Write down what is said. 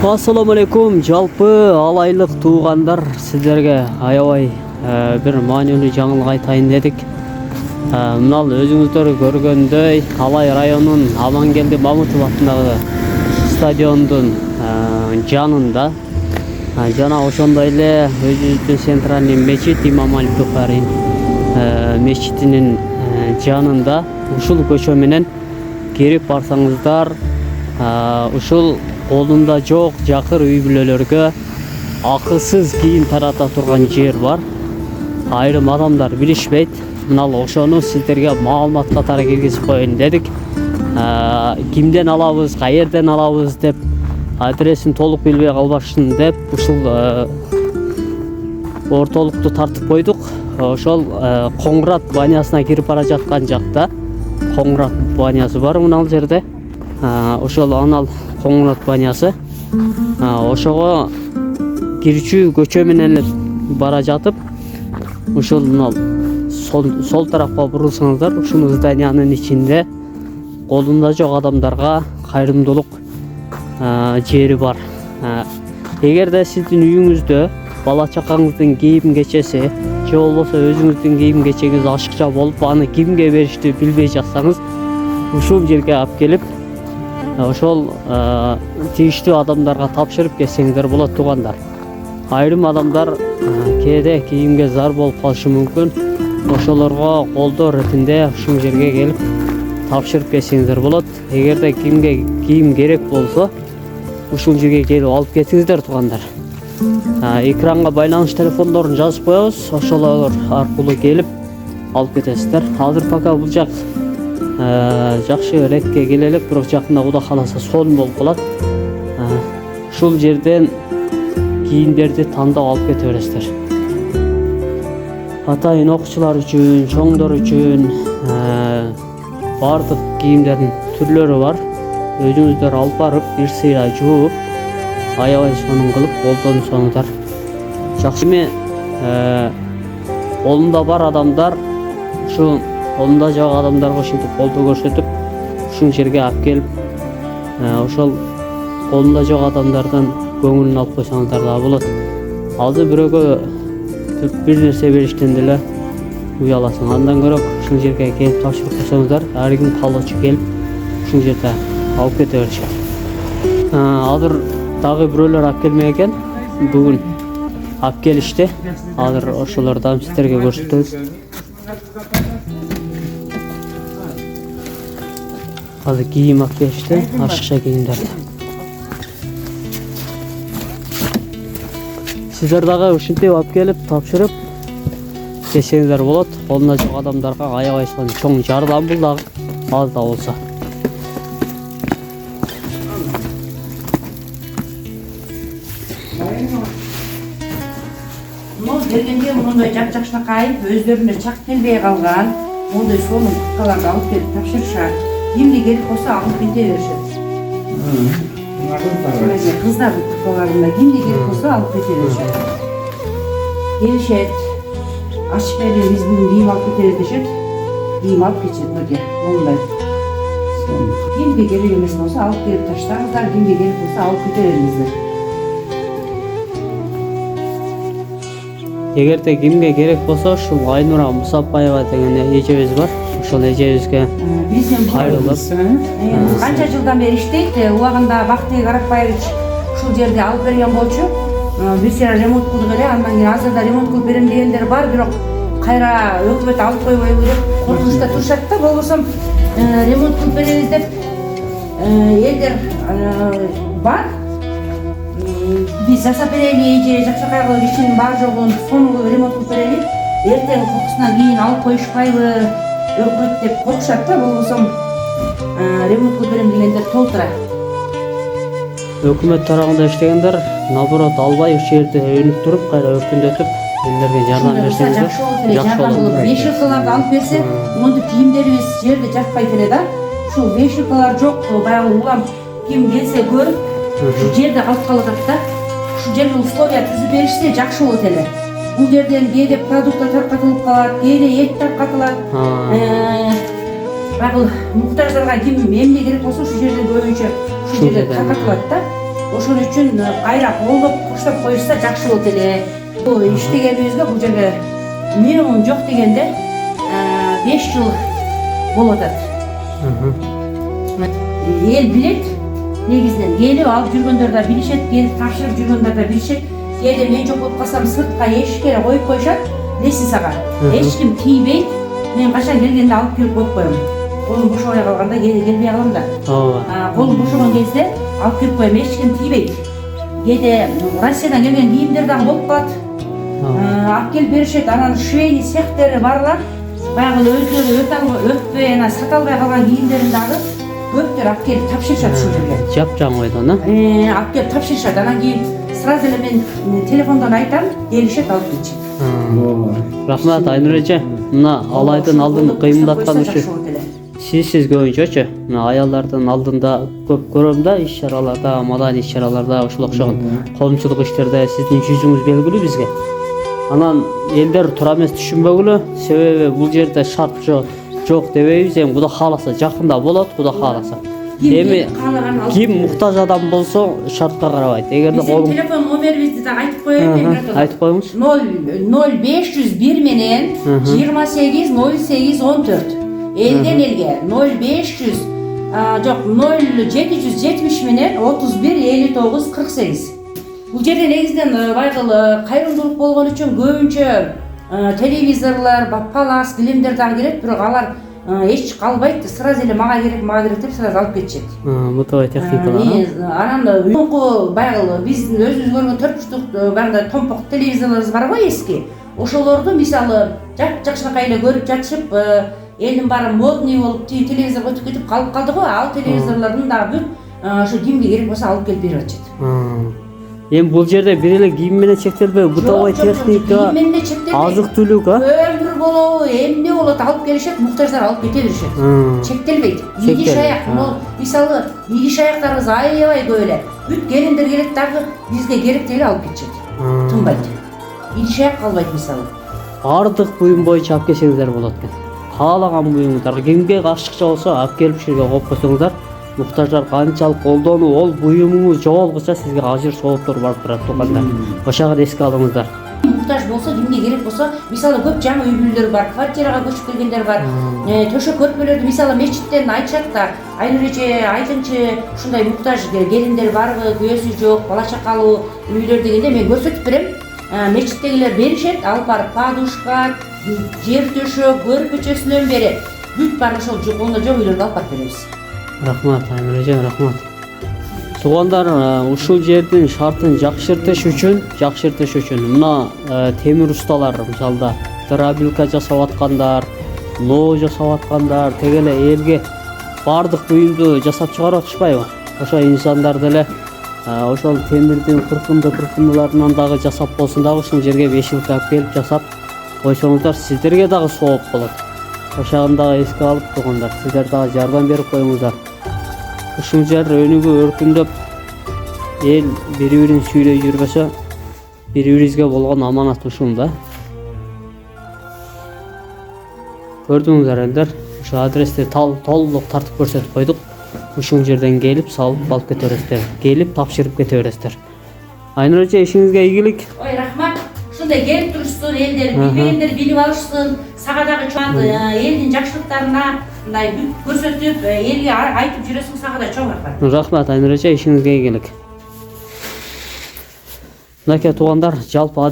Ассаламу алейкум, жалпы алайлық туғандар, сіздерге аябай бір маанилүү жаңылык айтайын дедик. Мынал өзүңүздөр көргөндөй Алай районунун Амангелди Мамытов атындагы стадиондун жанында жана ошондой эле өзүбүздүн центральный мечит Имам Али Бухари мечитинин жанында ушул көчө менен кирип барсаңыздар ушул колунда жок жакыр үй бүлөлөргө акысыз кийим тарата турган жер бар. Айрым адамдар билишпейт. Мынал ошону сиздерге маалымат катары киргизип коеюн дедик. Кимден алабыз, каерден алабыз деп адресин толук билбей калбашсын деп ушул ортолукту тартып койдук. Ошол Коңрат банясына кирип бара жаткан жакта Коңрат банясы бар мынал жерде. Ошол анал Коңрат банясы. Ошого кирчүү көчө менен бара жатып, ушул мынал сол тарапка бурулсаңыздар, ушул зданиянын ичинде колунда жок адамдарга кайрымдуулук жери бар. Эгерде сиздин үйүңүздө бала чакаңыздын кийим кечеси же болбосо өзүңүздүн кийим кечегиңиз ашыкча болуп, аны кимге беришти билбей жатсаңыз, ушул жерге алып келип ошол тийиштүү адамдарга тапшырып кетсеңиздер болот туугандар. Айрым адамдар кээде кийимге зар болуп калышы мүмкүн. Ошолорго колдоо иретинде ушул жерге келип тапшырып кетсеңиздер болот. Эгерде кимге кийим керек болсо, ушул жерге келип алып кетиңиздер туугандар. Экранга байланыш телефондорун жазып коебуз. Ошолор аркылуу келип алып кетесиздер. Азыр пока бул жак жакшы ретке келе элек, бирок жакында Кудай кааласа сонун болуп калат. Ушул жерден кийимдерди тандап алып кете бересиздер. Атайын окуучулар үчүн, чоңдор үчүн бардык кийимдердин түрлөрү бар. Өзүңүздөр алып барып, бир сыйра жууп, аябай сонун кылып колдонсоңуздар жакшы. Эми колунда бар адамдар ушу колунда жок адамдарга ушинтип колдоо көрсөтүп, ушул жерге алып келип, ошол колунда жок адамдардан көңүлүн алып койсоңуздар да болот. Азыр бирөөгө бир нерсе бериштен деле уяласың. Андан көрөк ушул жерге келип тапшырып койсоңуздар, ар ким каалоочу келип ушул жерде алып кете беришет. Азыр дагы бирөөлөр алып келмек экен. Бүгүн алып келишти. Азыр ошолорду сиздерге көрсөтөбүз. Азыр кийим алып келишти, ашыкча кийимдерди. Сиздер дагы ушинтип алып келип тапшырып кетсеңиздер болот. Колунда жок адамдарга аябай чоң жардам бул дагы аз да болсо. Келгенде мындай жак-жакшынакай өздөрүнө чак келбей калган мондай сонун куткаларды алып келип тапшырышат. Кимге керек болсо алып кете беришет. Кыздардын куткаларында кимге керек болсо алып кете беришет. Келишет. Ачып берип биз бүгүн кийим алып кетебиз дешет. Кийим алып кетишет мындай мондай. Кимге керек эмес болсо алып келип таштаңыздар, кимге керек болсо алып кете бериңиздер. Эгерде кимге керек болсо, ушул Айнура Мусапбаева деген эжебиз бар. Ошол эжебизге кайрылып, канча жылдан бери иштейт. Убагында Бактыбек Арапбаевич ушул жерде алып берген болчу. Бир сыйра ремонт кылдык эле. Андан кийин азырда ремонт кылып берем дегендер бар, бирок кайра өкмөт алып койбойбу деп коркунучта турушат да. Болбосо ремонт кылып беребиз деп элдер бар. Биз жасап берели же жакшакайгы ишинин бар жогун сонун ремонт кылып берели. Эртең кокусунан кийин алып коюшпайбы өкмөт деп коркушат да. Болбосо ремонт кылып берем дегендер толтура. Өкмөт тарабында иштегендер наоборот албай ушул жерде өнүп туруп, кайра өркүндөтүп, элдерге жардам берсеңиздер жакшы болот. 5 жылкаларды алып берсе, монтип кийимдерибиз жерде жатпайт эле да. Ушул 5 жылкалар жок, баягы улам ким келсе көрүп, ушул жерде калып калат да. Ушул жерге условия түзүп беришсе жакшы болот эле. Бул жерден кээде продукттар таркатылып калат, кээде эт таркатылат. Баягы муктаждарга ким эмне керек болсо ушул жерде көбүнчө ушул жерде таркатылат да. Ошон үчүн кайра колдоп коштоп коюшса жакшы болот эле. Бул иштегенибизге бул жерде минимум жок дегенде 5 жыл болуп атат. Эл билет, негизинен келип алып жүргөндөр да билишет, келип тапшырып жүргөндөр да билишет. Кээде мен жок болуп калсам сыртка эшикке коюп коюшат, лестницага. Эч ким тийбейт. Мен качан келгенде алып келип коюп коем. Колум бошобой калганда келбей калам да. Колум бошогон кезде алып келип коем, эч ким тийбейт. Кээде Россиядан келген кийимдер дагы болуп калат. Алып келип беришет, анан швейный цехтери барлар баягы өздөрү өтпөй, сата албай калган кийимдерин дагы көптөр алып келип тапшырышат ушул жерге. Жапжаң ойдон, алып келип тапшырышат. Анан кийин сразу эле мен телефондон айтам, келишет, алып келишет. Рахмат Айнур эже. Мына алайдын алдын кыймылдаткан үчүн сиз көбүнчөчү мына аялдардын алдында көп көрөм да, иш-чараларда, маданий иш-чараларда, ошол окшогон коомчулук иштерде сиздин жүзүңүз белгилүү бизге. Анан элдер туура эмес түшүнбөгүлө, себеби бул жерде шарт жок дебейбиз, эми Кудай кааласа жакында болот, Кудай кааласа. Эми ким муктаж адам болсо шартка карабайт. Эгерде биздин телефон номерибизди дагы айтып коеюн. Айтып коюңуз. 0501 менен 28 08 14. Элден элге 0500 жок 0770 менен 31 59 48. Бул жерде негизинен байгыл кайрымдуулук болгон үчүн көбүнчө телевизорлор, палас, килимдер дагы келет, бирок алар эч калбайт, сразу эле мага керек деп сразу алып кетишет. Бутовой техникалар. Анан мурунку байгыл биздин өзүбүз көргөн 4 бурчтук баягы томпок телевизорлорубуз бар го эски. Ошолорду мисалы жакшынакай эле көрүп жатышып, элдин баары модный болуп телевизорго өтүп кетип калып калды го. Ал телевизорлордун дагы бүт ошо кимге керек болсо алып келип берип атышат. Эми бул жерде бир эле кийим менен чектелбей, бытовой техника, азык-түлүк, көмүр болобу, эмне болот алып келишет, муктаждар алып кете беришет. Чектелбейт. Идиш аяк, мисалы идиш аяктарыбыз аябай көп эле. Бүт келиндер келет дагы бизге керектей эле алып кетишет. Тынбайт. Идиш аяк калбайт мисалы. Бардык буюм боюнча алып келсеңиздер болот экен. Каалаган буюңуздар кимге ашыкча болсо алып келип ушерге коюп койсоңуздар, муктаждар канчалык колдонуу, ол буюмуңуз жоголгуча сизге ажыр сооптор барып турат тукандар. Ошого эске алыңыздар. Муктаж болсо, кимге керек болсо, мисалы көп жаңы үй бүлөлөр бар, квартирага көчүп келгендер бар. Төшөк көрпөлөрдү мисалы мечиттен айтышат да, Айнур эже айтыңчы, ушундай муктаж келиндер барбы, күйөөсү жок, бала чакалуу үйлөр дегенде мен көрсөтүп берем. Мечиттегилер беришет, алып барып подушка, жер төшөк, көрпөчөсүнөн бери бүт бар ошол жоконда жок үйлөрдү алып барып беребиз. Рахмат Айнур эже, рахмат. Туугандар, ушул жердин шартын жакшыртыш үчүн мына темир усталар, мисалда дробилка жасап аткандар, лоо жасап аткандар, теге эле элге бардык буюмду жасап чыгарып атышпайбы? Ошо инсандар деле ошол темирдин кыркындыларынан дагы жасап болсун дагы ушул жерге 5 жыл алып келип жасап койсоңуздар, сиздерге дагы сооп болот. Ошону дагы эске алып тургундар, сиздер дагы жардам берип коюңуздар. Ушул жер өнүгүп өркүндөп, эл бири-бирин сүйрөй жүрбөсө, бири-бирибизге болгон аманат ушул да. Көрдүңүздөр элдер, ушул адрести толук тартып көрсөтүп койдук. Ушул жерден келип салып алып кете бересиздер, келип тапшырып кете бересиздер. Айнур эже, ишиңизге ийгилик. Ой, рахмат. Ушундай келип турушсун, элдер билбегендер билип алышсын, сага дагы чоң элдин жакшылыктарына мындай көрсөтүп, элге айтып жүрөсүң, сага да чоң рахмат. Рахмат Айнур эже, ишиңизге ийгилик. Мынакей туугандар, жалпы